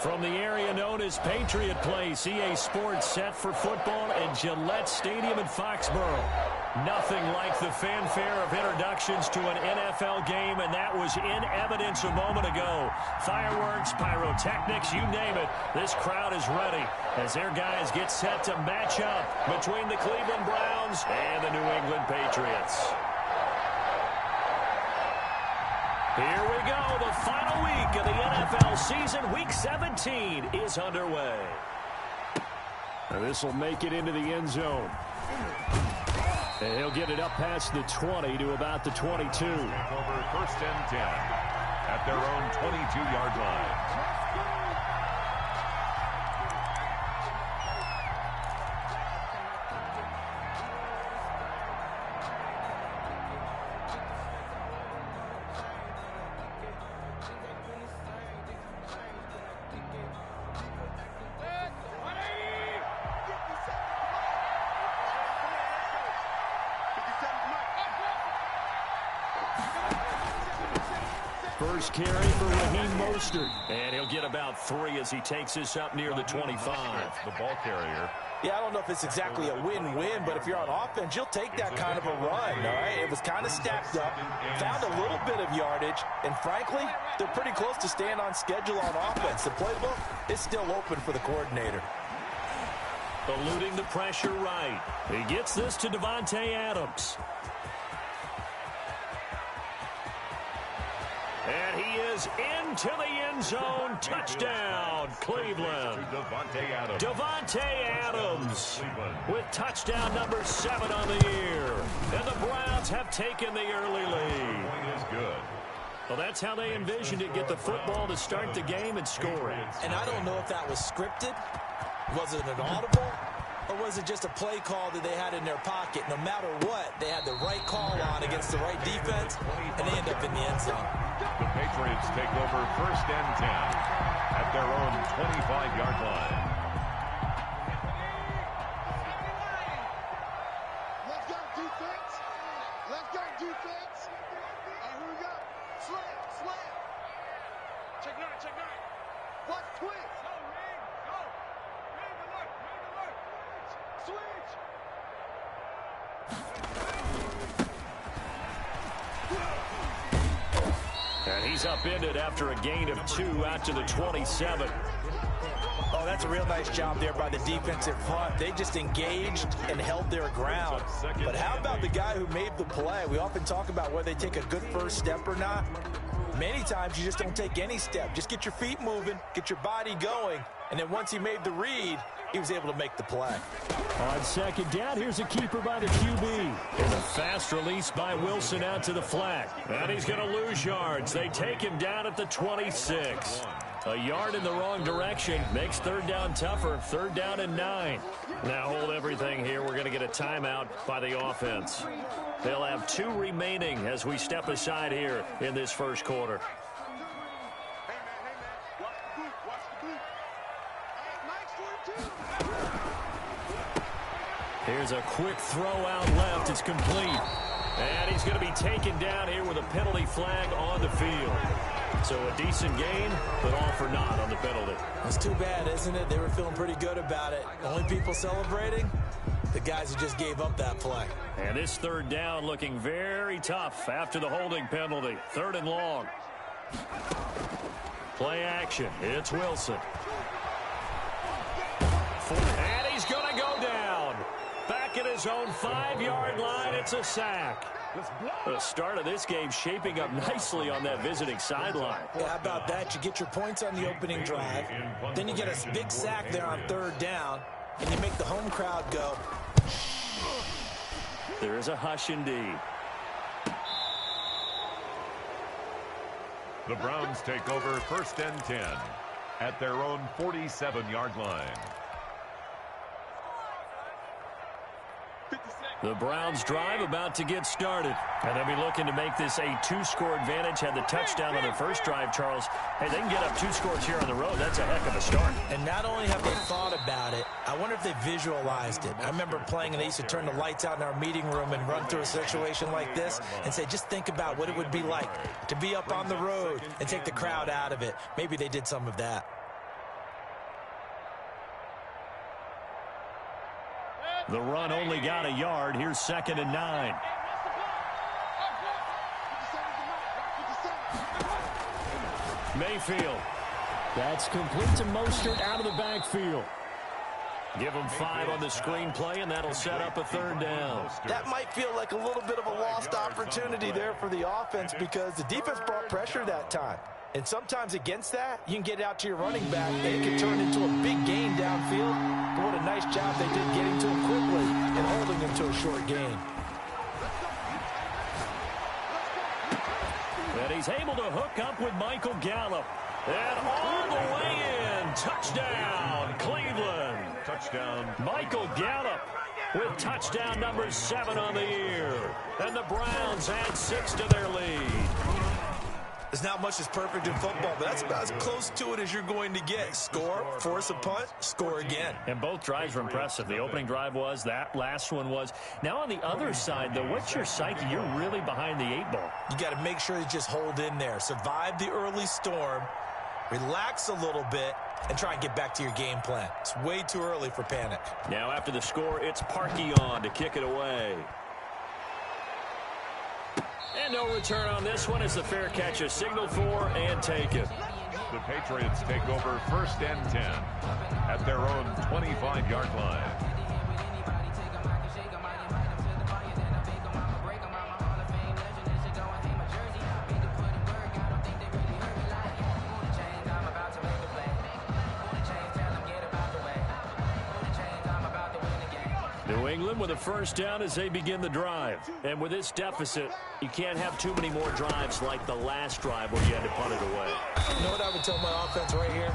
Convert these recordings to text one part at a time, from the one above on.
From the area known as Patriot Place, EA Sports set for football at Gillette Stadium in Foxborough. Nothing like the fanfare of introductions to an NFL game, and that was in evidence a moment ago. Fireworks, pyrotechnics, you name it. This crowd is ready as their guys get set to match up between the Cleveland Browns and the New England Patriots. Here we go. The final week of the NFL season. Week 17 is underway. And this will make it into the end zone. And he'll get it up past the 20 to about the 22. Take over first and 10 at their own 22-yard line. First carry for Raheem Mostert. And he'll get about 3 as he takes this up near the 25. The ball carrier. Yeah, I don't know if it's exactly a win-win, but if you're on offense, you'll take that kind of a run, all right? It was kind of stacked up, found a little bit of yardage, and frankly, they're pretty close to staying on schedule on offense. The playbook is still open for the coordinator. Eluding the pressure right. He gets this to Davante Adams. And he is into the end zone. Touchdown, Cleveland. Davante Adams with touchdown number 7 on the year. And the Browns have taken the early lead. Well, that's how they envisioned it. Get the football to start the game and score it. And I don't know if that was scripted. Was it an audible? Or was it just a play call that they had in their pocket? No matter what, they had the right call on against the right defense, and they end up in the end zone. The Patriots take over first and 10 at their own 25-yard line. Let's go defense. Let's go defense. All right, here we go. Slam. Check nine. Watch twist. Switch! And he's upended after a gain of 2 out to the 27. Oh, that's a real nice job there by the defensive front. They just engaged and held their ground. But how about the guy who made the play? We often talk about whether they take a good first step or not. Many times you just don't take any step. Just get your feet moving, get your body going, and then once he made the read, he was able to make the play. On second down, here's a keeper by the QB. And a fast release by Wilson out to the flat. And he's going to lose yards. They take him down at the 26. A yard in the wrong direction makes third down tougher. Third down and 9. Now hold everything here. We're going to get a timeout by the offense. They'll have 2 remaining as we step aside here in this first quarter. Here's a quick throw out left. It's complete. And he's going to be taken down here with a penalty flag on the field. So a decent gain, but all for naught on the penalty. That's too bad, isn't it? They were feeling pretty good about it. Only people celebrating, the guys who just gave up that play. And this third down looking very tough after the holding penalty. Third and long. Play action. It's Wilson. And he's going to go down. Back at his own 5-yard line, it's a sack. The start of this game shaping up nicely on that visiting sideline. Yeah, how about that? You get your points on the opening drive. Then you get a big sack there on third down, and you make the home crowd go. There is a hush indeed. The Browns take over first and 10 at their own 47-yard line. The Browns drive about to get started. And they'll be looking to make this a 2-score advantage. Had the touchdown on their first drive, Charles. Hey, they can get up 2 scores here on the road. That's a heck of a start. And not only have they thought about it, I wonder if they visualized it. I remember playing and they used to turn the lights out in our meeting room and run through a situation like this and say, just think about what it would be like to be up on the road and take the crowd out of it. Maybe they did some of that. The run only got a yard. Here's 2nd and 9. Mayfield. That's complete to Mostert out of the backfield. Give him 5 on the screenplay, and that'll set up a 3rd down. That might feel like a little bit of a lost opportunity there for the offense because the defense brought pressure that time. And sometimes against that, you can get it out to your running back, and it can turn into a big gain downfield. But what a nice job they did getting to him quickly and holding him to a short gain. And he's able to hook up with Michael Gallup. And all the way in. Touchdown, Cleveland. Touchdown. Michael Gallup with touchdown number 7 on the year. And the Browns add 6 to their lead. There's not much that's perfect in football, but that's about as close to it as you're going to get. Score, force a punt, score again. And both drives were impressive. The opening drive was, that last one was. Now on the other side, though, what's your psyche? You're really behind the 8 ball. You got to make sure you just hold in there. Survive the early storm, relax a little bit, and try and get back to your game plan. It's way too early for panic. Now after the score, it's Parkey on to kick it away. And no return on this one as the fair catch is signaled for and taken. The Patriots take over 1st and 10 at their own 25-yard line. New England with a 1st down as they begin the drive. And with this deficit, you can't have too many more drives like the last drive where you had to punt it away. You know what I would tell my offense right here?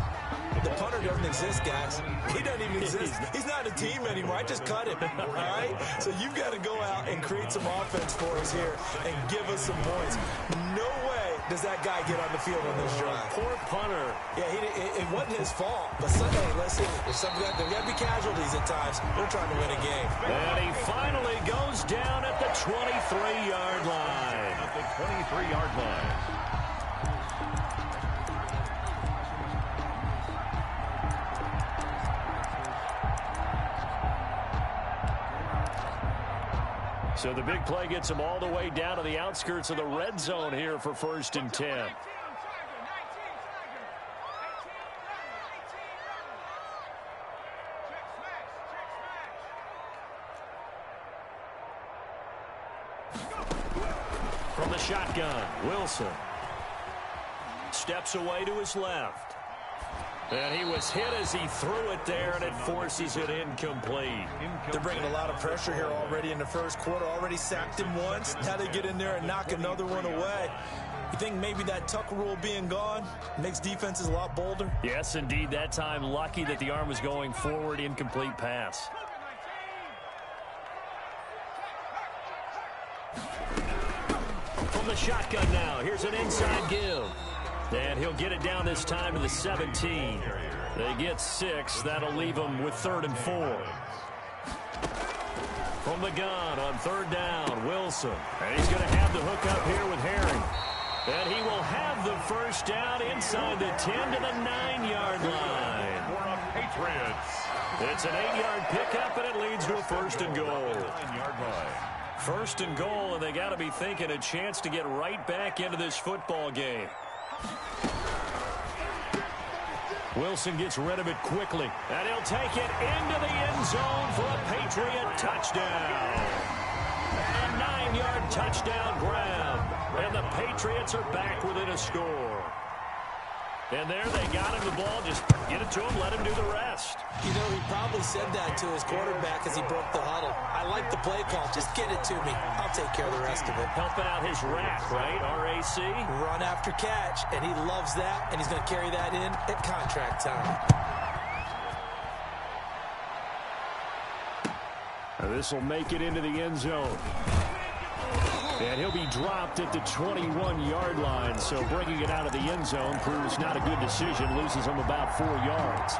The punter doesn't exist, guys. He doesn't even exist. He's not a team anymore. I just cut him, all right? So you've got to go out and create some offense for us here and give us some points. No way does that guy get on the field on this drive. Poor punter. Yeah, it wasn't his fault. But Sunday, listen, there's got to be casualties at times. They're trying to win a game. And he finally goes down at the 23-yard line. At the 23-yard line. So the big play gets him all the way down to the outskirts of the red zone here for 1st and 10. From the shotgun, Wilson steps away to his left. And he was hit as he threw it there, and it forces it incomplete. They're bringing a lot of pressure here already in the 1st quarter. Already sacked him once. Now they get in there and knock another one away. You think maybe that Tucker rule being gone makes defenses a lot bolder? Yes, indeed. That time, lucky that the arm was going forward, incomplete pass. From the shotgun now, here's an inside give. And he'll get it down this time to the 17. They get 6. That'll leave them with 3rd and 4. From the gun on 3rd down, Wilson. And he's going to have the hook up here with Herring. And he will have the 1st down inside the 10 to the 9-yard line. For the Patriots. It's an 8-yard pickup, and it leads to a 1st and goal. 9-yard line. 1st and goal, and they got to be thinking a chance to get right back into this football game. Wilson gets rid of it quickly, and he'll take it into the end zone for a Patriot touchdown. A 9-yard touchdown grab, and the Patriots are back within a score. And there they got him the ball. Just get it to him, let him do the rest. You know, he probably said that to his quarterback as he broke the huddle. I like the play call. Just get it to me. I'll take care of the rest of it. Helping out his RAC, right? R-A-C? Run after catch, and he loves that, and he's going to carry that in at contract time. This will make it into the end zone. And he'll be dropped at the 21-yard line, so bringing it out of the end zone proves not a good decision, loses him about 4 yards.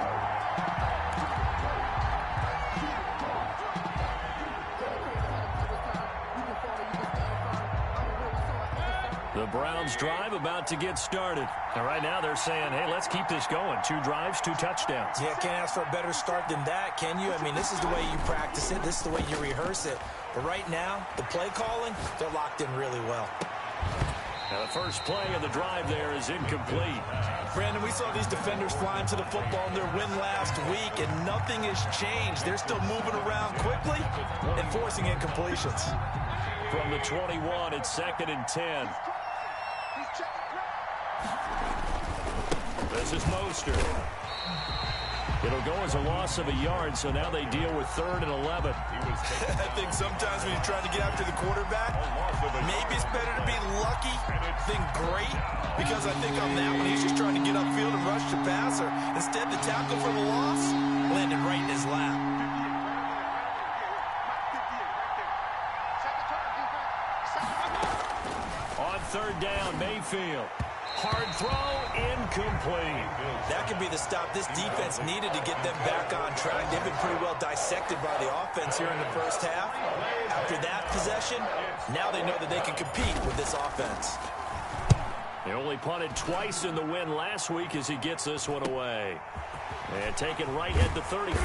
The Browns Browns drive about to get started. And right now they're saying, hey, let's keep this going. 2 drives, 2 touchdowns. Yeah, can't ask for a better start than that, can you? I mean, this is the way you practice it. This is the way you rehearse it. But right now, the play calling, they're locked in really well. Now the first play of the drive there is incomplete. Brandon, we saw these defenders flying to the football in their win last week, and nothing has changed. They're still moving around quickly and forcing incompletions. From the 21, it's 2nd and 10. This is Mostert. It'll go as a loss of a yard, so now they deal with 3rd and 11. I think sometimes when you're trying to get after the quarterback, maybe it's better to be lucky than great, because I think on that one, he's just trying to get upfield and rush the passer. Instead, the tackle for the loss landed right in his lap. On 3rd down, Mayfield. Hard throw, incomplete. That could be the stop this defense needed to get them back on track. They've been pretty well dissected by the offense here in the first half. After that possession, now they know that they can compete with this offense. They only punted twice in the win last week as he gets this one away. And taken right at the 35.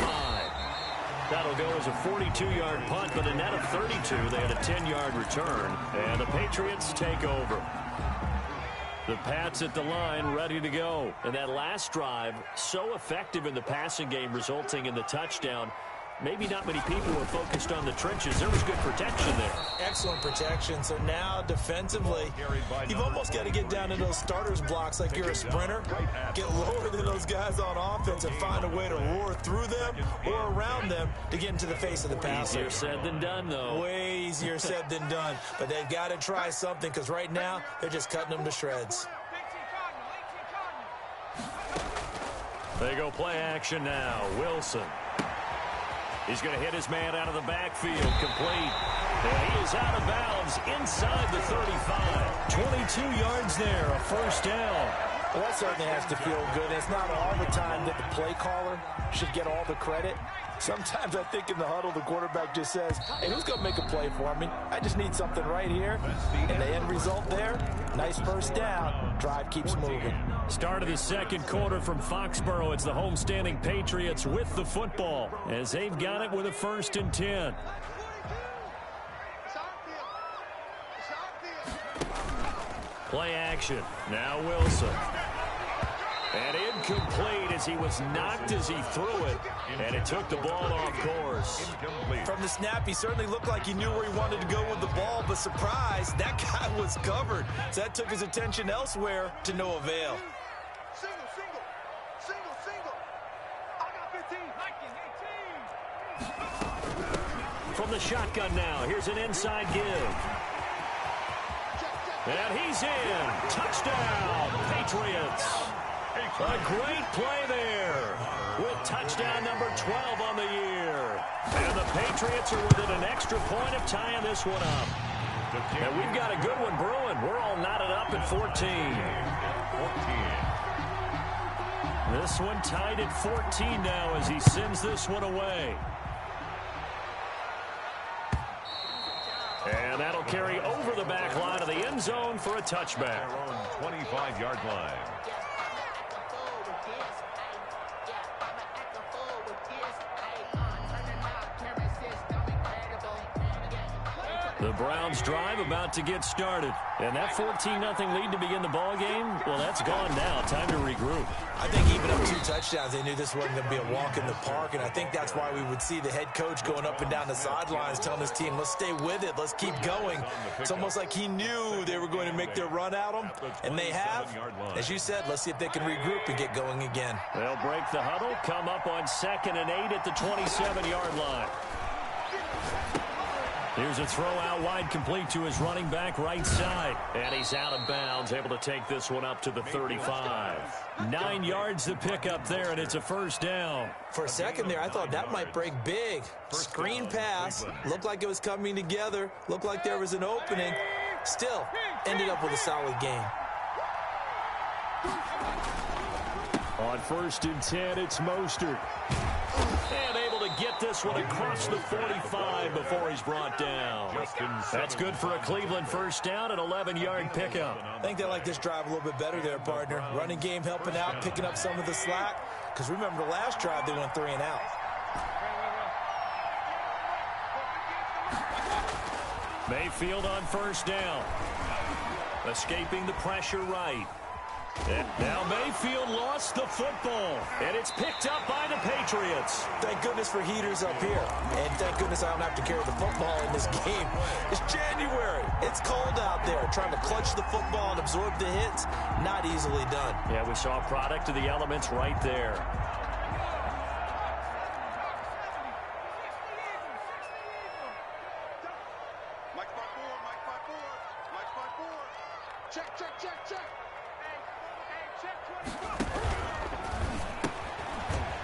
That'll go as a 42-yard punt, but a net of 32. They had a 10-yard return, and the Patriots take over. The Pats at the line, ready to go. And that last drive, so effective in the passing game, resulting in the touchdown. Maybe not many people were focused on the trenches. There was good protection there. Excellent protection. So now, defensively, you've almost got to get down to those starters blocks like you're a sprinter. Get lower than those guys on offense and find a way to roar through them or around them to get into the face of the passer. Easier said than done, though. Way easier said than done. But they've got to try something, because right now, they're just cutting them to shreds. They go play action now. Wilson. He's going to hit his man out of the backfield, complete. And he is out of bounds inside the 35. 22 yards there, a first down. Well, that certainly has to feel good. And it's not all the time that the play caller should get all the credit. Sometimes I think in the huddle, the quarterback just says, hey, who's going to make a play for me? I just need something right here. And the end result there, nice first down. Drive keeps moving. Start of the second quarter from Foxborough. It's the homestanding Patriots with the football as they've got it with a 1st and 10. Play action. Now Wilson. And incomplete as he was knocked as he threw it. And it took the ball off course. From the snap, he certainly looked like he knew where he wanted to go with the ball, but surprise, that guy was covered. So that took his attention elsewhere to no avail. Single. I got 15. From the shotgun now, here's an inside give. And he's in. Touchdown, Patriots. A great play there with touchdown number 12 on the year. And the Patriots are within an extra point of tying this one up. And we've got a good one brewing. We're all knotted up at 14. This one tied at 14 now as he sends this one away. And that'll carry over the back line of the end zone for a touchback. Their own 25-yard line. The Browns drive about to get started. And that 14-0 lead to begin the ball game, well, that's gone now. Time to regroup. I think even up 2 touchdowns, they knew this wasn't going to be a walk in the park, and I think that's why we would see the head coach going up and down the sidelines telling his team, let's stay with it, let's keep going. It's almost like he knew they were going to make their run at him, and they have. As you said, let's see if they can regroup and get going again. They'll break the huddle, come up on 2nd and 8 at the 27-yard line. Here's a throw out wide, complete to his running back right side. And he's out of bounds, able to take this one up to the 35. 9 yards to pick up there, and it's a first down. For a second there, I thought that might break big. Screen pass, looked like it was coming together, looked like there was an opening. Still, ended up with a solid game. On 1st and 10, it's Mostert. And able to get this one across the 45 before he's brought down. That's good for a Cleveland first down, an 11-yard pickup. I think they like this drive a little bit better there, partner. Running game helping out, picking up some of the slack. Because remember, the last drive they went 3 and out. Mayfield on first down. Escaping the pressure right. And now Mayfield lost the football. And it's picked up by the Patriots. Thank goodness for heaters up here. And thank goodness I don't have to carry the football in this game. It's January. It's cold out there. Trying to clutch the football and absorb the hits, not easily done. Yeah, we saw a product of the elements right there.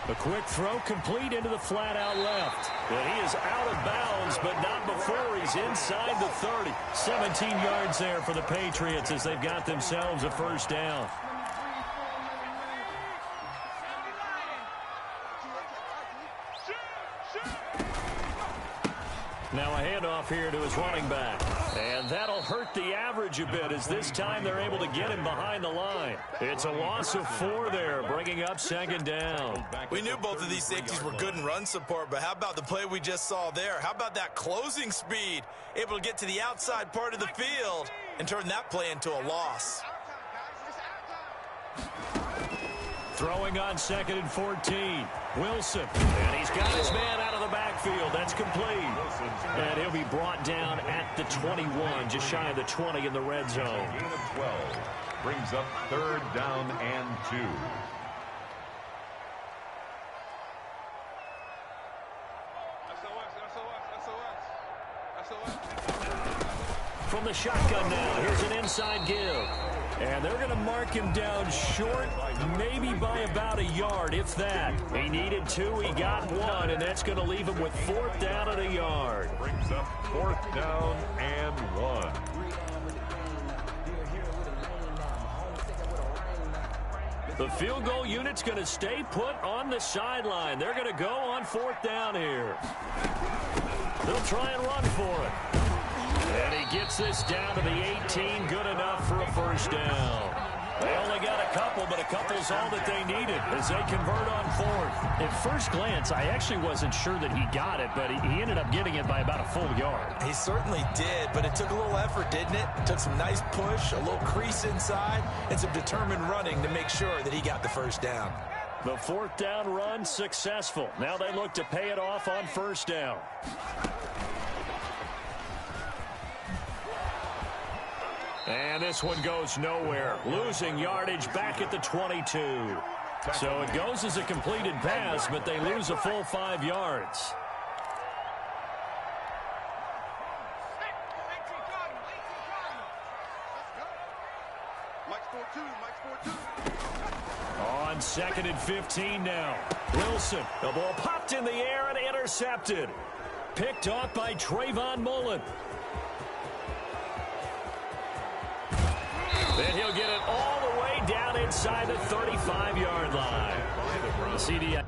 A quick throw complete into the flat out left. And he is out of bounds, but not before he's inside the 30. 17 yards there for the Patriots as they've got themselves a first down. Now a handoff here to his running back. And that'll hurt the average a bit as this time they're able to get him behind the line. It's a loss of 4 there, bringing up second down. We knew both of these safeties were good in run support, but how about the play we just saw there? How about that closing speed? Able to get to the outside part of the field and turn that play into a loss. Throwing on 2nd and 14. Wilson. And he's got his man out of the backfield. That's complete. And he'll be brought down at the 21, just shy of the 20 in the red zone. Gain of 12 brings up 3rd down and 2. From the shotgun now, here's an inside give. And they're going to mark him down short, maybe by about a yard, if that. He needed 2, he got 1, and that's going to leave him with 4th down and a yard. Brings up 4th down and 1. The field goal unit's going to stay put on the sideline. They're going to go on 4th down here. They'll try and run for it. And he gets this down to the 18, good enough for a first down. They only got a couple, but a couple's all that they needed as they convert on 4th. At first glance, I actually wasn't sure that he got it, but he ended up getting it by about a full yard. He certainly did, but it took a little effort, didn't it? Took some nice push, a little crease inside, and some determined running to make sure that he got the first down. The 4th down run successful. Now they look to pay it off on first down. And this one goes nowhere. Losing yardage back at the 22. So it goes as a completed pass, but they lose a full 5 yards. On 2nd and 15 now. Wilson, the ball popped in the air and intercepted. Picked off by Trayvon Mullen. Then he'll get it all the way down inside the 35-yard line. The CDI.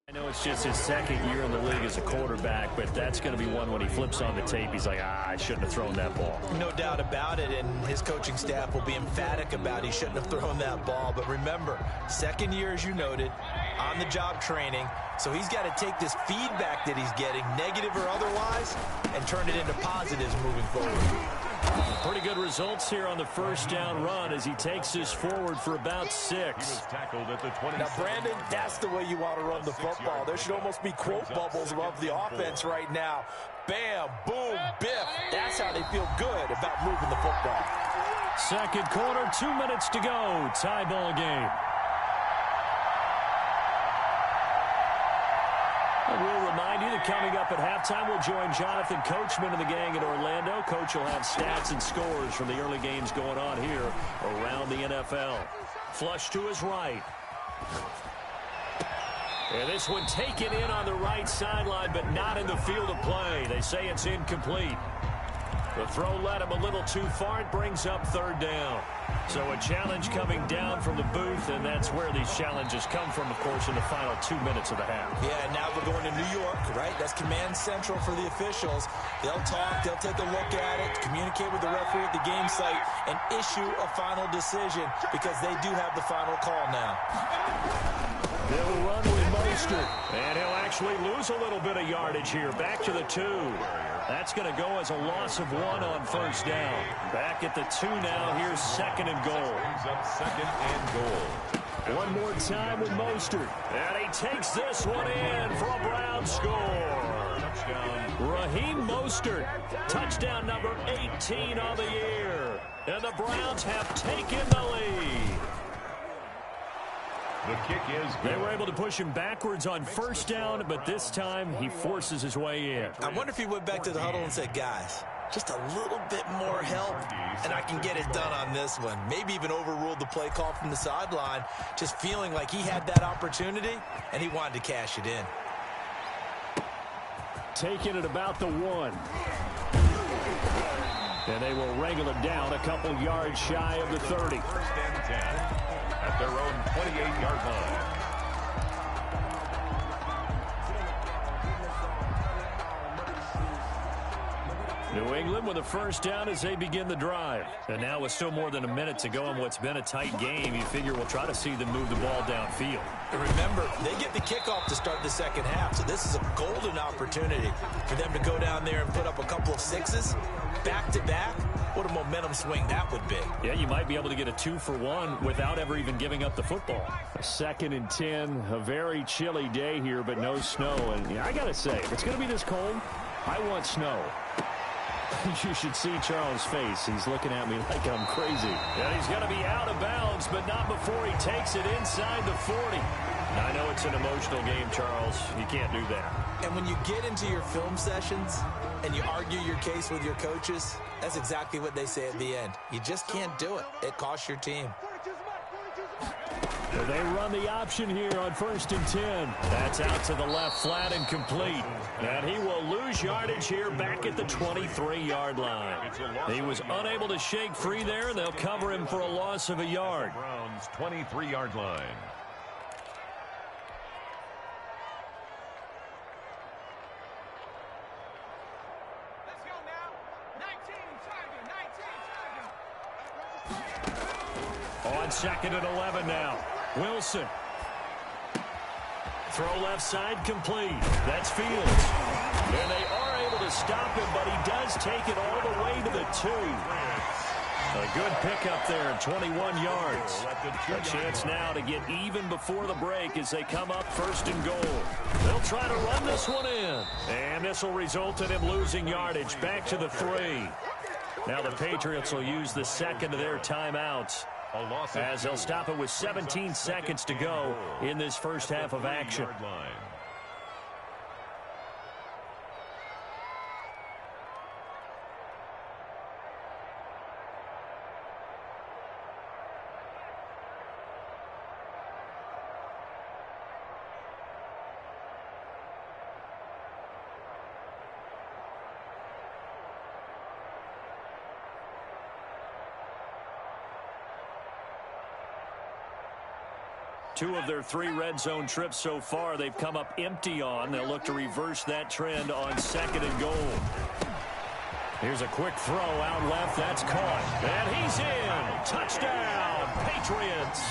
I know it's just his 2nd year in the league as a quarterback, but that's going to be one when he flips on the tape. He's like, I shouldn't have thrown that ball. No doubt about it, and his coaching staff will be emphatic about he shouldn't have thrown that ball. But remember, 2nd year, as you noted, on-the-job training. So he's got to take this feedback that he's getting, negative or otherwise, and turn it into positives moving forward. Pretty good results here on the first down run as he takes this forward for about 6. Now, Brandon, that's the way you want to run the football. There should almost be quote bubbles above the offense right now. Bam, boom, biff. That's how they feel good about moving the football. 2nd quarter, 2 minutes to go. Tie ball game. We'll remind you that coming up at halftime, we'll join Jonathan Coachman and the gang in Orlando. Coach will have stats and scores from the early games going on here around the NFL. Flush to his right. And this one taken in on the right sideline, but not in the field of play. They say it's incomplete. The throw led him a little too far. It brings up third down. So a challenge coming down from the booth, and that's where these challenges come from, of course, in the final 2 minutes of the half. Yeah, and now we're going to New York, right? That's command central for the officials. They'll talk, they'll take a look at it, communicate with the referee at the game site, and issue a final decision because they do have the final call now. They'll run with Mostert, and he'll actually lose a little bit of yardage here. Back to the 2. That's going to go as a loss of 1 on first down. Back at the 2 now. Here's second and goal. Brings up second and goal. One more time with Mostert. And he takes this one in for a Brown score. Touchdown. Raheem Mostert. Touchdown number 18 on the year. And the Browns have taken the lead. The kick is good. They were able to push him backwards on first down, but this time he forces his way in. I wonder if he went back to the huddle and said, guys, just a little bit more help, and I can get it done on this one. Maybe even overruled the play call from the sideline, just feeling like he had that opportunity, and he wanted to cash it in. Taking it about the 1. And they will wrangle him down a couple yards shy of the 30. First and 10 at their own 28-yard line. New England with a first down as they begin the drive. And now with still more than a minute to go in what's been a tight game, you figure we'll try to see them move the ball downfield. And remember, they get the kickoff to start the second half, so this is a golden opportunity for them to go down there and put up a couple of sixes back-to-back. What a momentum swing that would be. Yeah, you might be able to get a 2-for-1 without ever even giving up the football. A second and 10, a very chilly day here, but no snow. And yeah, I got to say, if it's going to be this cold, I want snow. You should see Charles' face. He's looking at me like I'm crazy. And he's going to be out of bounds, but not before he takes it inside the 40. I know it's an emotional game, Charles. You can't do that. And when you get into your film sessions and you argue your case with your coaches, that's exactly what they say at the end. You just can't do it. It costs your team. So they run the option here on first and 10. That's out to the left, flat and complete. And he will lose yardage here back at the 23-yard line. He was unable to shake free there, and they'll cover him for a loss of a yard. Browns 23-yard line. Let's go now. 19, target. On second and 11 now. Wilson. Throw left side complete. That's Fields. And they are able to stop him, but he does take it all the way to the 2. A good pickup there at 21 yards. A chance now to get even before the break as they come up first and goal. They'll try to run this one in. And this will result in him losing yardage back to the 3. Now the Patriots will use the second of their timeouts, as they'll stop it with 17 seconds to go in this first half of action. Two of their 3 red zone trips so far, they've come up empty on. They'll look to reverse that trend on second and goal. Here's a quick throw out left. That's caught. And he's in. Touchdown, Patriots.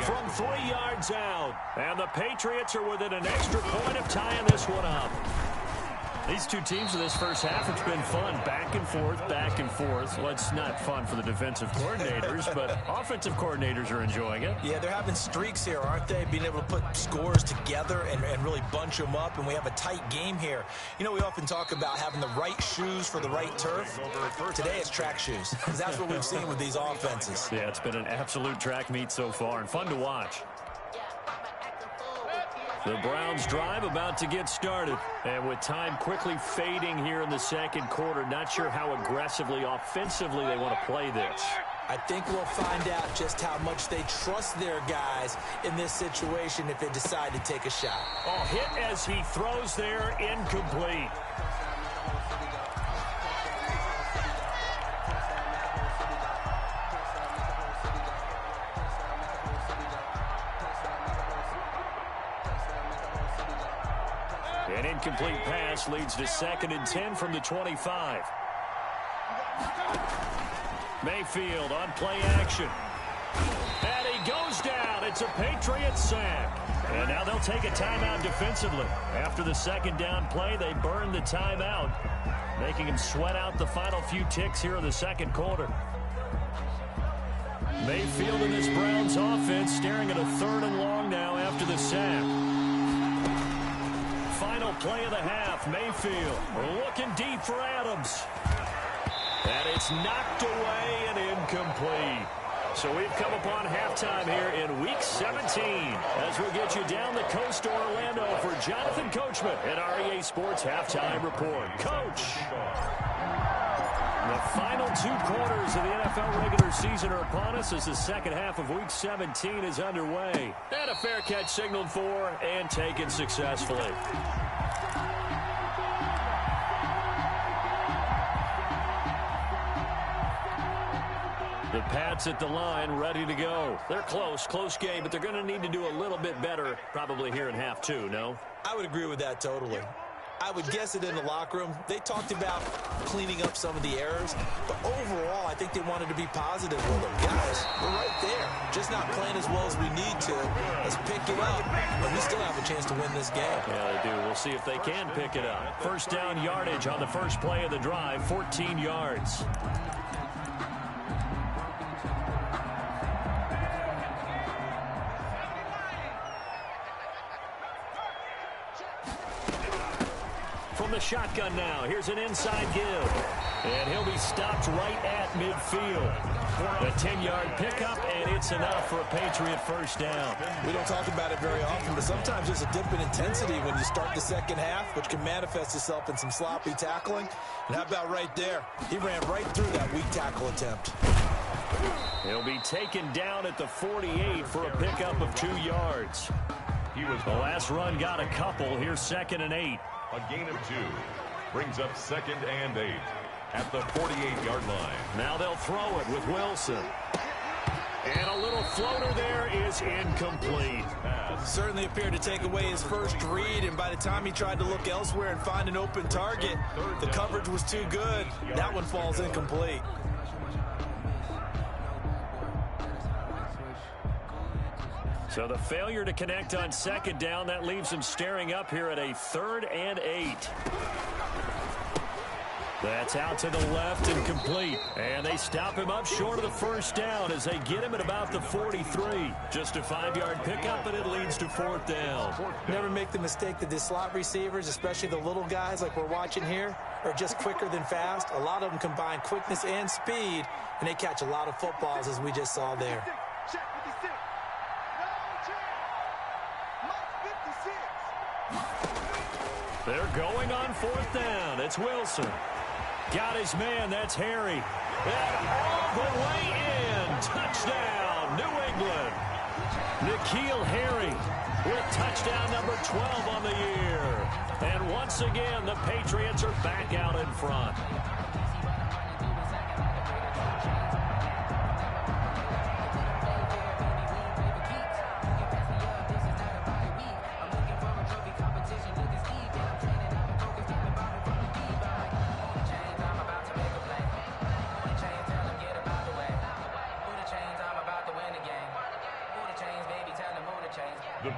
From 3 yards out. And the Patriots are within an extra point of tying this one up. These two teams in this first half, it's been fun. Back and forth, back and forth. Well, it's not fun for the defensive coordinators, but offensive coordinators are enjoying it. Yeah, they're having streaks here, aren't they? Being able to put scores together and really bunch them up, and we have a tight game here. You know, we often talk about having the right shoes for the right turf. Today it's track shoes, because that's what we've seen with these offenses. Yeah, it's been an absolute track meet so far, and fun to watch. The Browns drive about to get started. And with time quickly fading here in the second quarter, not sure how aggressively, offensively they want to play this. I think we'll find out just how much they trust their guys in this situation if they decide to take a shot. Oh, hit as he throws there, incomplete. incomplete pass leads to 2nd and 10 from the 25. Mayfield on play action. And he goes down. It's a Patriot sack. And now they'll take a timeout defensively. After the 2nd down play, they burn the timeout, making him sweat out the final few ticks here in the 2nd quarter. Mayfield in this Browns offense staring at a 3rd and long now after the sack. Final play of the half. Mayfield looking deep for Adams. And it's knocked away and incomplete. So we've come upon halftime here in Week 17 as we get you down the coast to Orlando for Jonathan Coachman at REA Sports Halftime Report. Coach! The final 2 quarters of the NFL regular season are upon us as the 2nd half of Week 17 is underway. And a fair catch signaled for and taken successfully. The Pats at the line, ready to go. They're close game, but they're going to need to do a little bit better probably here in half 2, no? I would agree with that totally. I would guess it in the locker room. They talked about cleaning up some of the errors, but overall, I think they wanted to be positive with them. Guys, we're right there. Just not playing as well as we need to. Let's pick it up, but we still have a chance to win this game. Yeah, they do. We'll see if they can pick it up. 1st down yardage on the first play of the drive, 14 yards. From the shotgun now, here's an inside give. And he'll be stopped right at midfield. A 10-yard pickup, and it's enough for a Patriot 1st down. We don't talk about it very often, but sometimes there's a dip in intensity when you start the 2nd half, which can manifest itself in some sloppy tackling. And how about right there? He ran right through that weak tackle attempt. He'll be taken down at the 48 for a pickup of 2 yards. The last run got a couple. Here's 2nd and 8. A gain of 2 brings up 2nd and 8 at the 48-yard line. Now they'll throw it with Wilson. And a little floater there is incomplete. Certainly appeared to take away his first read, and by the time he tried to look elsewhere and find an open target, the coverage was too good. That one falls incomplete. So the failure to connect on 2nd down, that leaves him staring up here at a 3rd and 8. That's out to the left and complete. And they stop him up short of the 1st down as they get him at about the 43. Just a 5-yard pickup, and it leads to 4th down. Never make the mistake that the slot receivers, especially the little guys like we're watching here, are just quicker than fast. A lot of them combine quickness and speed, and they catch a lot of footballs, as we just saw there. They're going on 4th down. It's Wilson. Got his man. That's Harry. And all the way in. Touchdown, New England. N'Keal Harry with touchdown number 12 on the year. And once again, the Patriots are back out in front.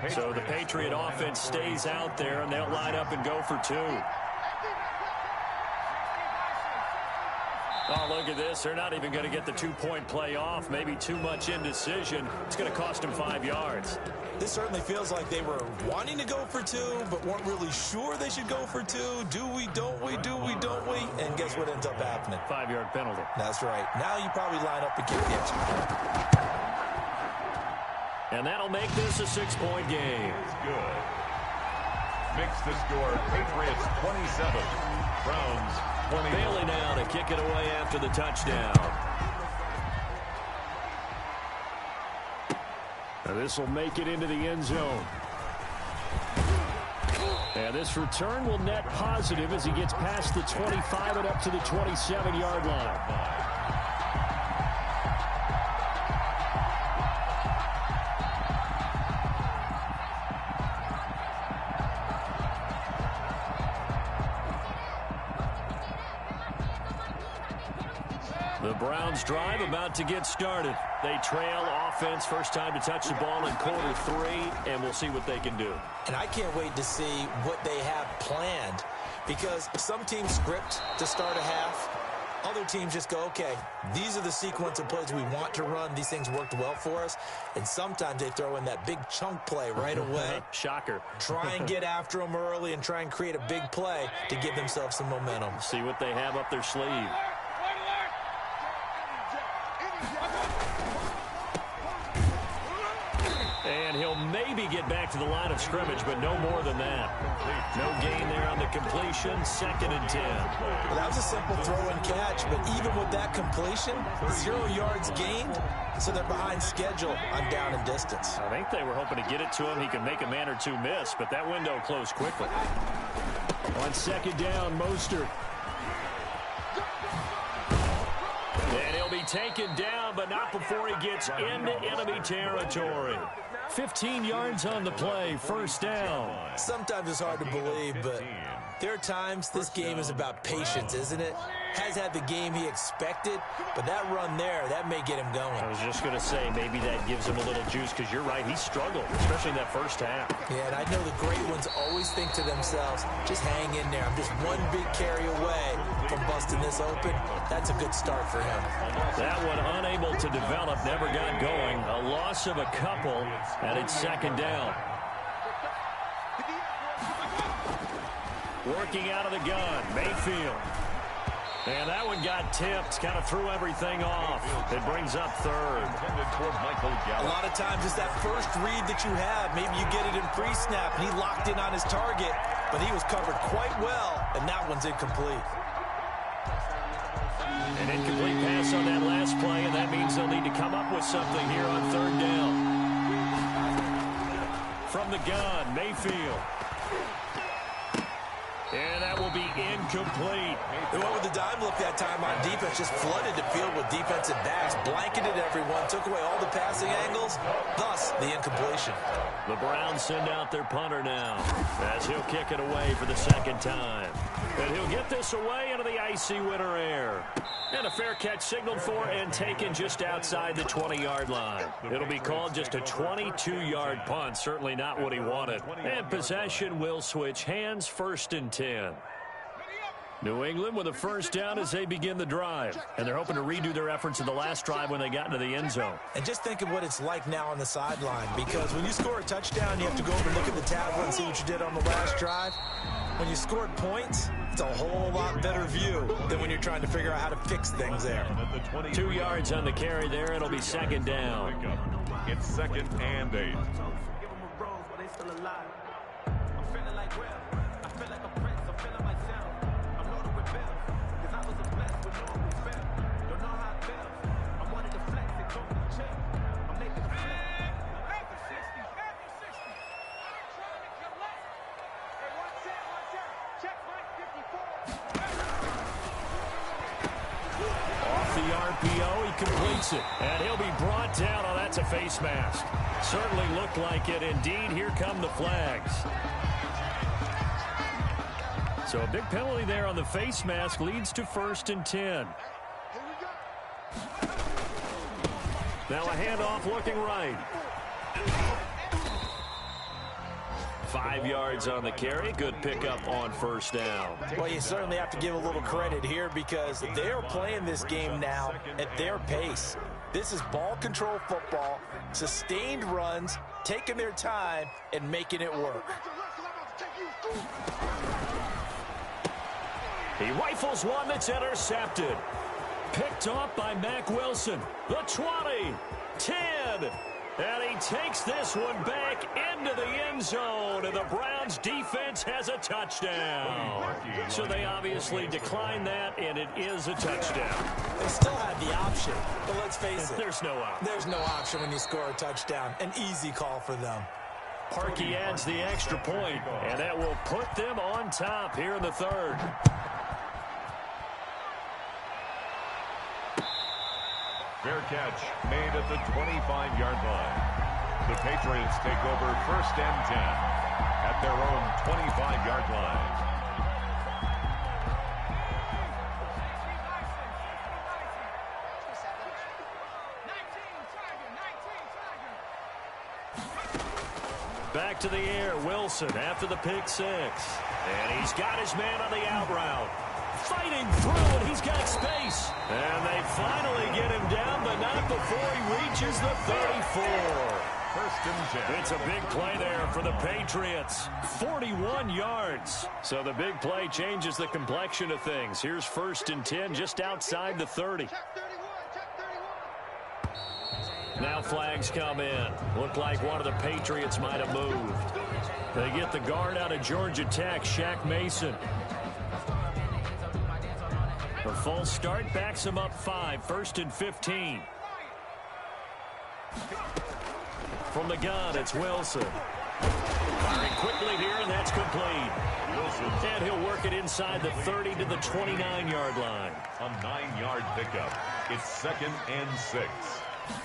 So the Patriot offense stays out there, and they'll line up and go for 2. Oh, look at this. They're not even going to get the 2-point play off. Maybe too much indecision. It's going to cost them 5 yards. This certainly feels like they were wanting to go for 2, but weren't really sure they should go for 2. Do we, don't we, do we, don't we? And guess what ends up happening? 5-yard penalty. That's right. Now you probably line up and kick it. And that'll make this a 6-point game. It's good. Makes the score Patriots 27, Browns 20. Bailey now to kick it away after the touchdown. Now this will make it into the end zone. And this return will net positive as he gets past the 25 and up to the 27-yard line. The Browns drive about to get started. They trail offense, first time to touch the ball in quarter 3, and we'll see what they can do. And I can't wait to see what they have planned, because some teams script to start a half. Other teams just go, okay, these are the sequence of plays we want to run. These things worked well for us. And sometimes they throw in that big chunk play right away. Shocker. Try and get after them early and try and create a big play to give themselves some momentum. See what they have up their sleeve. And he'll maybe get back to the line of scrimmage, but no more than that. No gain there on the completion, 2nd and 10. Well, that was a simple throw and catch, but even with that completion, 0 yards gained, so they're behind schedule on down and distance. I think they were hoping to get it to him. He could make a man or two miss, but that window closed quickly. On 2nd down, Mostert. And he'll be taken down, but not before he gets into enemy territory. 15 yards on the play, 1st down. Sometimes it's hard to believe, but there are times this game is about patience, isn't it? Has had the game he expected, but that run there, that may get him going. I was just going to say, maybe that gives him a little juice, because you're right, he struggled, especially in that first half. Yeah, and I know the great ones always think to themselves, just hang in there. I'm just one big carry away from busting this open. That's a good start for him. That one unable to develop, never got going. A loss of a couple, and it's 2nd down. Working out of the gun, Mayfield. And that one got tipped, kind of threw everything off. It brings up 3rd. A lot of times it's that first read that you have. Maybe you get it in pre-snap, and he locked in on his target, but he was covered quite well, and that one's incomplete. An incomplete pass on that last play, and that means they'll need to come up with something here on 3rd down. From the gun, Mayfield. And that will be incomplete. They went with the dime look that time on defense, just flooded the field with defensive backs, blanketed everyone, took away all the passing angles, thus the incompletion. The Browns send out their punter now, as he'll kick it away for the 2nd time. And he'll get this away into the icy winter air. And a fair catch signaled for and taken just outside the 20-yard line. It'll be called just a 22-yard punt, certainly not what he wanted. And possession will switch hands, 1st and 10. New England with a 1st down as they begin the drive. And they're hoping to redo their efforts in the last drive when they got into the end zone. And just think of what it's like now on the sideline, because when you score a touchdown, you have to go over and look at the tablet and see what you did on the last drive. When you scored points, it's a whole lot better view than when you're trying to figure out how to fix things there. 2 yards on the carry there. It'll be 2nd down. It's 2nd and 8. RPO, he completes it, and he'll be brought down. Oh, that's a face mask. Certainly looked like it. Indeed, here come the flags. So a big penalty there on the face mask leads to 1st and 10. Now a handoff looking right. 5 yards on the carry. Good pickup on 1st down. Well, you certainly have to give a little credit here, because they're playing this game now at their pace. This is ball control football, sustained runs, taking their time, and making it work. He rifles one that's intercepted. Picked off by Mack Wilson. The 20, 10. And he takes this one back into the end zone, and the Browns defense has a touchdown. So they obviously declined that, and it is a touchdown. They still had the option, but let's face it. There's no option. There's no option when you score a touchdown. An easy call for them. Parkey adds the extra point, and that will put them on top here in the 3rd. Fair catch made at the 25-yard line. The Patriots take over 1st and 10 at their own 25-yard line. back to the air. Wilson after the pick six. And he's got his man on the out route. Fighting through, and he's got space. And they finally get him down, but not before he reaches the 34. First and 10. It's a big play there for the Patriots. 41 yards. So the big play changes the complexion of things. Here's first and 10 just outside the 30. Now flags come in. Looked like one of the Patriots might have moved. They get the guard out of Georgia Tech, Shaq Mason. The false start backs him up 5, first and 15. From the gun, it's Wilson. Firing quickly here, and that's complete. Wilson. And he'll work it inside the 30 to the 29-yard line. A 9-yard pickup. It's second and 6.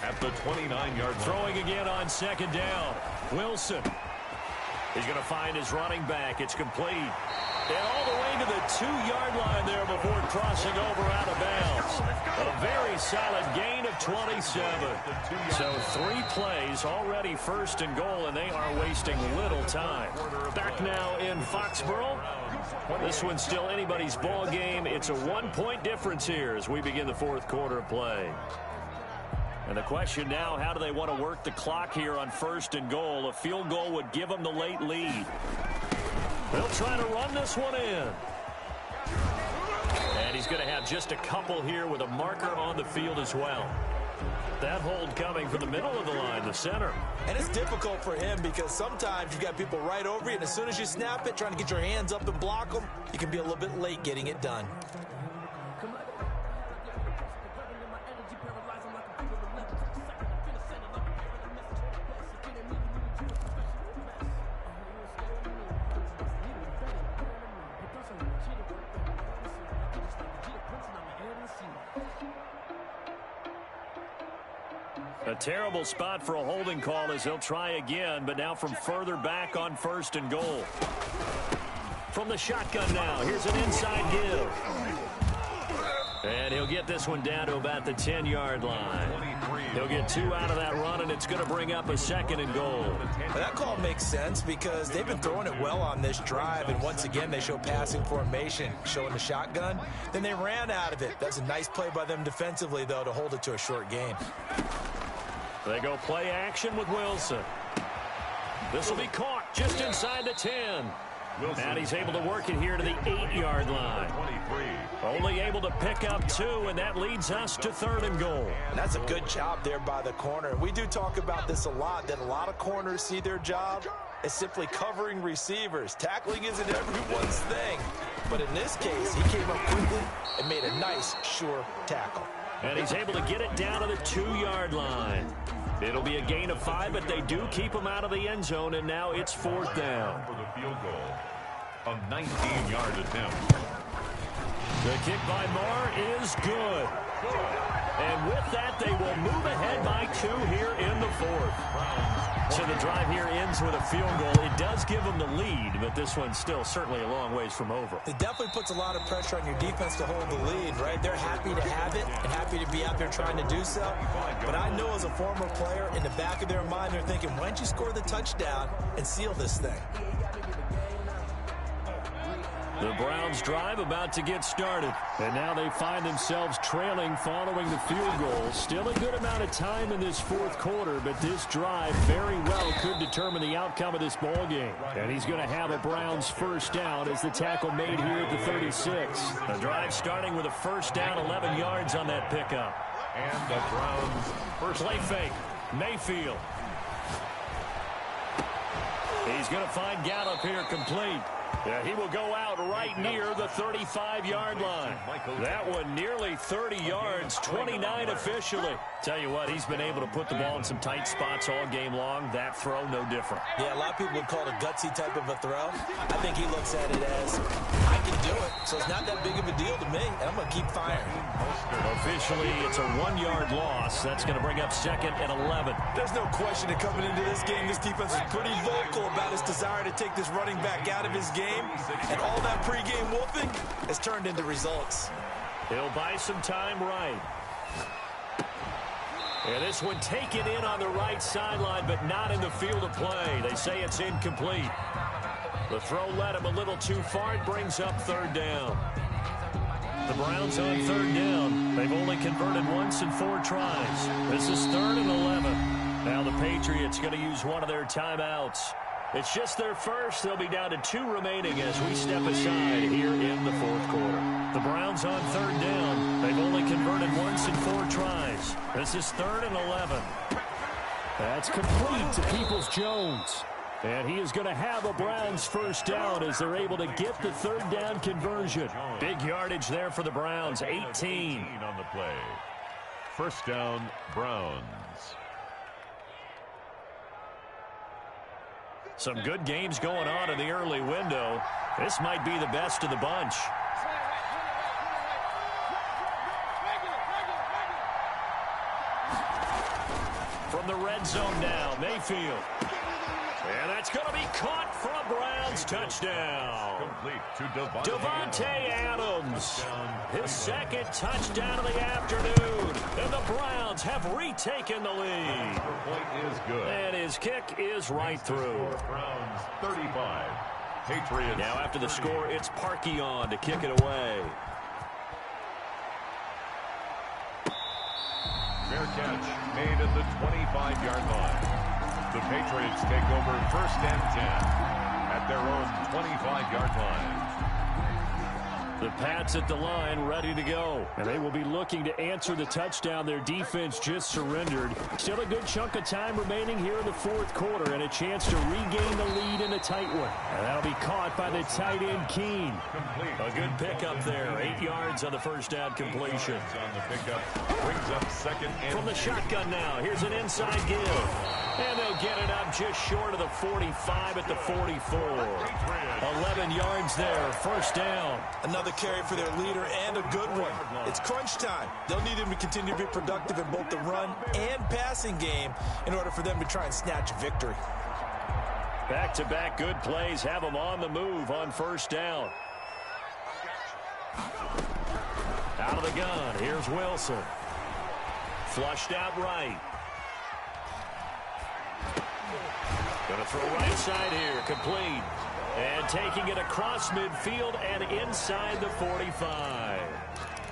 At the 29-yard line. Throwing again on second down. Wilson. He's going to find his running back. It's complete. And all the way to the 2-yard line there before crossing over out of bounds. A very solid gain of 27. So 3 plays already first and goal, and they are wasting little time. Back now in Foxborough. This one's still anybody's ball game. It's a 1-point difference here as we begin the fourth quarter of play. And the question now, how do they want to work the clock here on first and goal? A field goal would give them the late lead. They'll try to run this one in. And he's going to have just a couple here with a marker on the field as well. That hold coming from the middle of the line, the center. And it's difficult for him because sometimes you've got people right over you, and as soon as you snap it, trying to get your hands up and block them, you can be a little bit late getting it done. A terrible spot for a holding call as they'll try again, but now from further back on first and goal. From the shotgun now, here's an inside give. And he'll get this one down to about the 10-yard line. He'll get 2 out of that run, and it's going to bring up a second and goal. Well, that call makes sense because they've been throwing it well on this drive, and once again they show passing formation, showing the shotgun. Then they ran out of it. That's a nice play by them defensively, though, to hold it to a short gain. They go play action with Wilson. This will be caught just inside the 10. Wilson. And he's able to work it here to the 8-yard line. 23. Only able to pick up 2, and that leads us to third and goal. And that's a good job there by the corner. We do talk about this a lot, that a lot of corners see their job as simply covering receivers. Tackling isn't everyone's thing. But in this case, he came up quickly and made a nice, sure tackle. And he's able to get it down to the 2-yard line. It'll be a gain of 5, but they do keep him out of the end zone, and now it's fourth down. For the field goal, a 19-yard attempt. The kick by Marr is good. And with that, they will move ahead by 2 here in the fourth. So the drive here ends with a field goal. It does give them the lead, but this one's still certainly a long ways from over. It definitely puts a lot of pressure on your defense to hold the lead, right? They're happy to have it and happy to be out there trying to do so. But I know as a former player, in the back of their mind, they're thinking, why don't you score the touchdown and seal this thing? The Browns drive about to get started. And now they find themselves trailing following the field goal. Still a good amount of time in this fourth quarter, but this drive very well could determine the outcome of this ball game. And he's going to have a Browns first down as the tackle made here at the 36. The drive starting with a first down, 11 yards on that pickup. And the Browns first play fake. Mayfield. He's going to find Gallup here complete. Yeah, he will go out right near the 35-yard line. That one nearly 30 yards, 29 officially. Tell you what, he's been able to put the ball in some tight spots all game long. That throw, no different. Yeah, a lot of people would call it a gutsy type of a throw. I think he looks at it as, I can do it, so it's not that big of a deal to me, and I'm going to keep firing. Officially, it's a 1-yard loss. That's going to bring up second and 11. There's no question that coming into this game, this defense is pretty vocal about his desire to take this running back out of his game, and all that pregame wolfing has turned into results. He'll buy some time right. And this one taken in on the right sideline, but not in the field of play. They say it's incomplete. The throw led him a little too far. It brings up third down. The Browns on third down. They've only converted once in 4 tries. This is 3rd and 11. Now the Patriots going to use one of their timeouts. It's just their first. They'll be down to 2 remaining as we step aside here in the 4th quarter. The Browns on third down. They've only converted once in 4 tries. This is 3rd and 11. That's complete to Peoples-Jones. And he is going to have a Browns first down as they're able to get the third down conversion. Big yardage there for the Browns, 18 on the play. First down, Browns. Some good games going on in the early window. This might be the best of the bunch. From the red zone now, Mayfield. And that's going to be caught for a Browns touchdown. Complete to Davante Adams. His second touchdown of the afternoon. And the Browns have retaken the lead. The point is good. And his kick is right through. Browns 35. Patriots. Now after the score, it's Parkey on to kick it away. Fair catch made at the 25-yard line. The Patriots take over 1st and 10 at their own 25-yard line. The Pats at the line ready to go. And they will be looking to answer the touchdown their defense just surrendered. Still a good chunk of time remaining here in the 4th quarter and a chance to regain the lead in a tight one. And that'll be caught by the tight end, Keene. A good pickup there. 8 yards on the first down completion. On the pickup, brings up 2nd and From the shotgun now, here's an inside give. And they'll get it up just short of the 45 at the 44. 11 yards there, first down. Another carry for their leader and a good one. It's crunch time. They'll need him to continue to be productive in both the run and passing game in order for them to try and snatch a victory. Back-to-back good plays have them on the move on first down. Out of the gun, here's Wilson. Flushed out right. Going to throw right side here, complete. And taking it across midfield and inside the 45.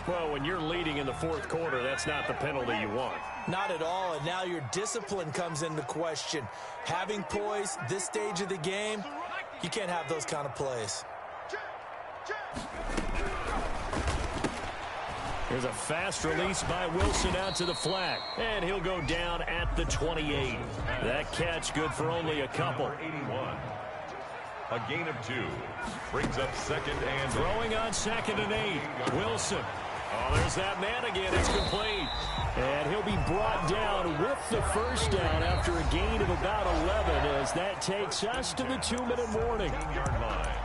Well, when you're leading in the 4th quarter, that's not the penalty you want. Not at all, and now your discipline comes into question. Having poise this stage of the game, you can't have those kind of plays. There's a fast release by Wilson out to the flat. And he'll go down at the 28. That catch good for only a couple. 81. A gain of 2. Brings up 2nd and throwing on 2nd and 8. Wilson. Oh, there's that man again. It's complete. And he'll be brought down with the first down after a gain of about 11 as that takes us to the 2-minute warning. 15-yard line.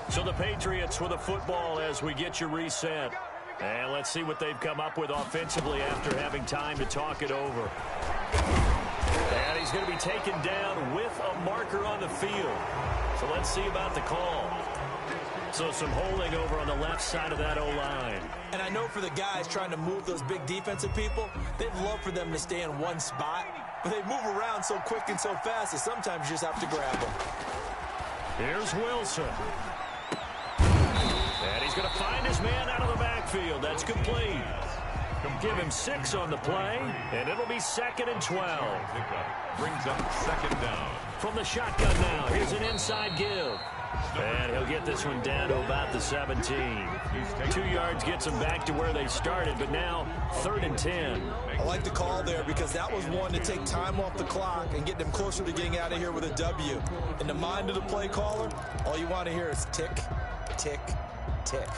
So the Patriots with a football as we get you reset. And let's see what they've come up with offensively after having time to talk it over. And he's going to be taken down with a marker on the field. So let's see about the call. So some holding over on the left side of that O-line. And I know for the guys trying to move those big defensive people, they'd love for them to stay in one spot. But they move around so quick and so fast that sometimes you just have to grab them. Here's Wilson. And he's going to find his man out of the backfield. That's complete. Give him 6 on the play, and it'll be 2nd and 12. Brings up 2nd down. From the shotgun now, here's an inside give. And he'll get this one down to about the 17. 2 yards gets them back to where they started, but now 3rd and 10. I like the call there because that was one to take time off the clock and get them closer to getting out of here with a W. In the mind of the play caller, all you want to hear is tick, tick, tick.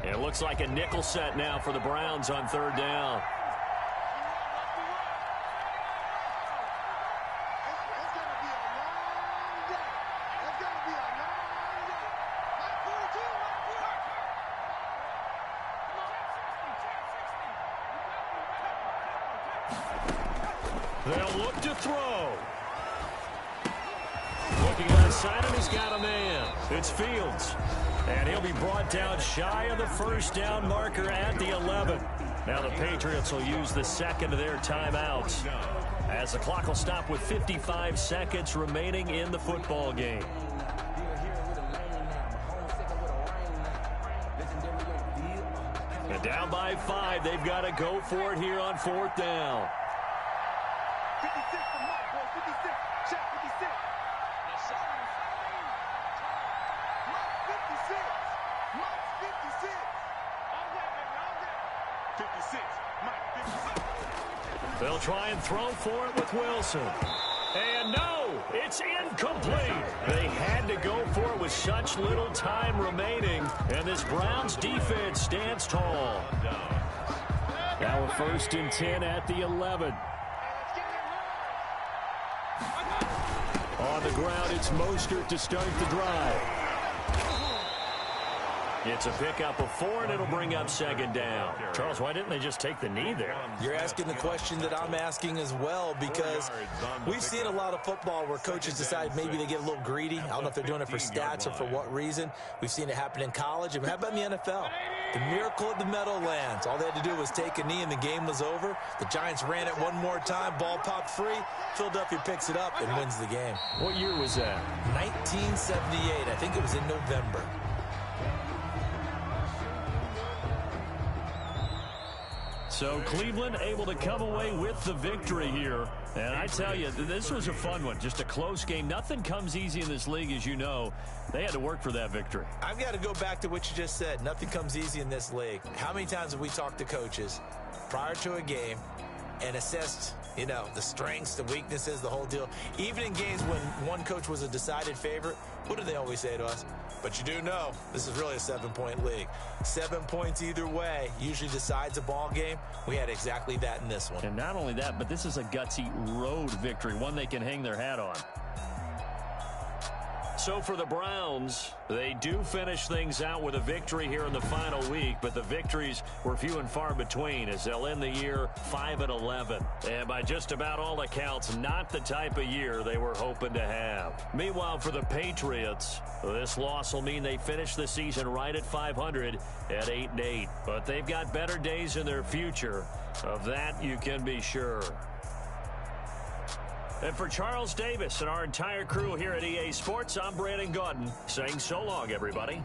And it looks like a nickel set now for the Browns on 3rd down. They'll look to throw. Looking Beside him, he's got a man. It's Fields. And he'll be brought down shy of the first down marker at the 11. Now the Patriots will use the second of their timeouts, as the clock will stop with 55 seconds remaining in the football game. And down by 5, they've got to go for it here on 4th down. 56 for Mike, boy. 56. Check 56. Mike's 56. Mike's 56. All right, baby, all right. 56. Mike, 56. They'll try and throw for it with Wilson. And no, it's incomplete. They had to go for it with such little time remaining. And this Browns defense stands tall. Now a 1st and 10 at the 11. On the ground, it's Mostert to start the drive. It's a pickup of 4, and it'll bring up 2nd down. Charles, why didn't they just take the knee there? You're asking the question that I'm asking as well, because we've seen a lot of football where coaches decide maybe they get a little greedy. I don't know if they're doing it for stats or for what reason. We've seen it happen in college. And how about in the NFL? The miracle of the Meadowlands. All they had to do was take a knee, and the game was over. The Giants ran it one more time. Ball popped free. Philadelphia picks it up and wins the game. What year was that? 1978. I think it was in November. So Cleveland able to come away with the victory here. And I tell you, this was a fun one. Just a close game. Nothing comes easy in this league, as you know. They had to work for that victory. I've got to go back to what you just said. Nothing comes easy in this league. How many times have we talked to coaches prior to a game and assessed, the strengths, the weaknesses, the whole deal? Even in games when one coach was a decided favorite, what do they always say to us? But you do know this is really a 7-point league. 7 points either way usually decides a ball game. We had exactly that in this one. And not only that, but this is a gutsy road victory, one they can hang their hat on. So for the Browns, they do finish things out with a victory here in the final week, but the victories were few and far between as they'll end the year 5-11. And by just about all accounts, not the type of year they were hoping to have. Meanwhile, for the Patriots, this loss will mean they finish the season right at 500 at 8-8. But they've got better days in their future. Of that, you can be sure. And for Charles Davis and our entire crew here at EA Sports, I'm Brandon Gaudin saying so long, everybody.